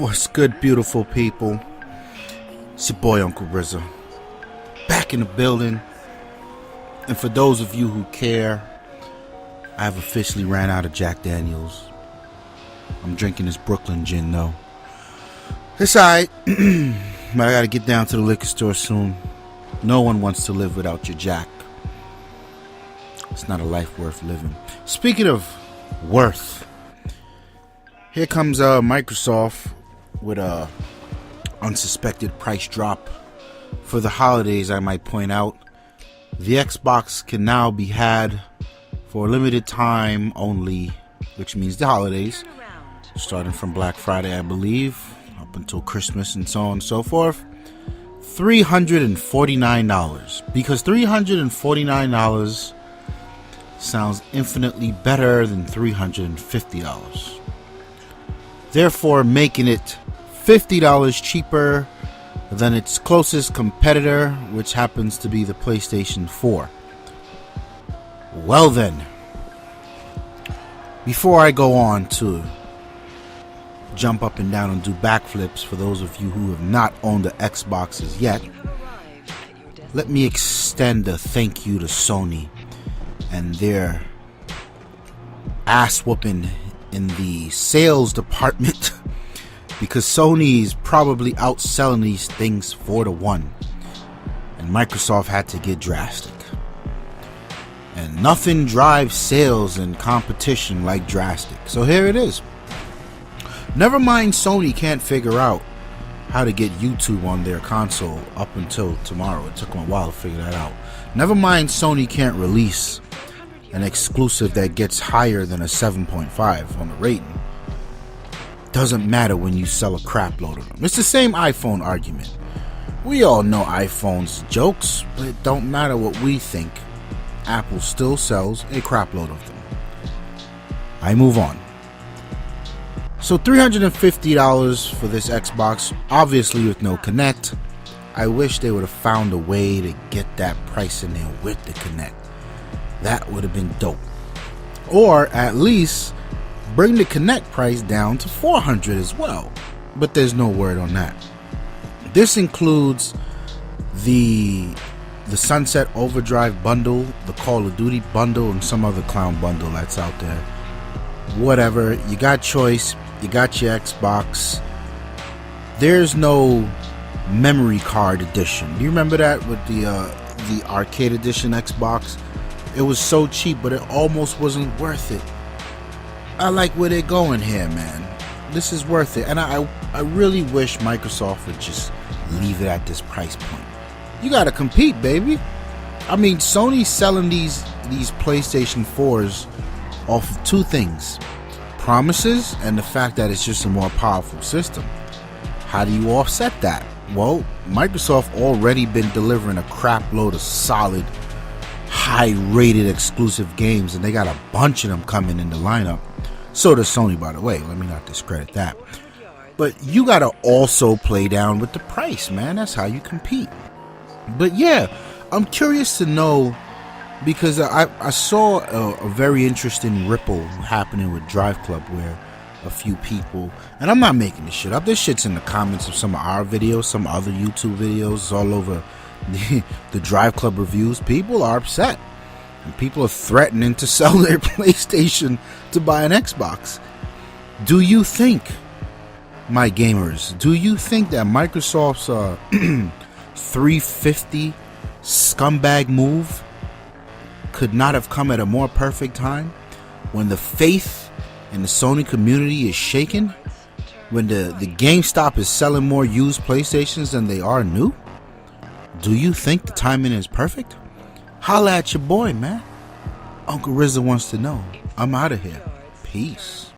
What's good, beautiful people? It's your boy Uncle Rizzo, back in the building. And for those of you who care, I have officially ran out of Jack Daniels. I'm drinking this Brooklyn gin though. It's alright, but I gotta get down to the liquor store soon. No one wants to live without your Jack. It's not a life worth living. Speaking of worth, here comes Microsoft with a unsuspected price drop for the holidays. I might point out the Xbox can now be had for a limited time only, which means the holidays, starting from Black Friday, I believe, up until Christmas and so on and so forth. $349, because $349 sounds infinitely better than $350, therefore making it $50 cheaper than its closest competitor, which happens to be the PlayStation 4. Well then, before I go on to jump up and down and do backflips for those of you who have not owned the Xboxes yet, let me extend a thank you to Sony and their ass whooping in the sales department, because Sony is probably outselling these things 4-1, and Microsoft had to get drastic. And nothing drives sales and competition like drastic. So here it is. Never mind Sony can't figure out how to get YouTube on their console up until tomorrow. It took them a while to figure that out. Never mind Sony can't release an exclusive that gets higher than a 7.5 on the rating. Doesn't matter when you sell a crap load of them. It's the same iPhone argument. We all know iPhone's jokes, but it don't matter what we think. Apple still sells a crap load of them. I move on. So $350 for this Xbox, obviously with no Kinect. I wish they would have found a way to get that price in there with the Kinect. That would have been dope. Or at least bring the Kinect price down to $400 as well. But there's no word on that. This includes the Sunset Overdrive bundle, the Call of Duty bundle, and some other clown bundle that's out there. Whatever, you got choice, you got your Xbox. There's no memory card edition. Do you remember that with the arcade edition Xbox? It was so cheap, but it almost wasn't worth it. I like where they're going here, man. This is worth it, and I really wish Microsoft would just leave it at this price point. You gotta compete, baby. I mean, Sony's selling these PlayStation 4s off of two things: promises and the fact that it's just a more powerful system. How do you offset that? Well, Microsoft already been delivering a crap load of solid, high-rated exclusive games, and they got a bunch of them coming in the lineup. So does Sony, by the way. Let me not discredit that. But you gotta also play down with the price, man. That's how you compete. But yeah, I'm curious to know, because I saw a very interesting ripple happening with Drive Club, where a few people, and I'm not making this shit up, this shit's in the comments of some of our videos, some other YouTube videos, all over the Drive Club reviews. People are upset, and people are threatening to sell their PlayStation to buy an Xbox. Do you think, my gamers, do you think that Microsoft's $350 scumbag move could not have come at a more perfect time, when the faith in the Sony community is shaken, when the GameStop is selling more used PlayStations than they are new? Do you think the timing is perfect? Holla at your boy, man. Uncle Rizzo wants to know. I'm out of here. Peace.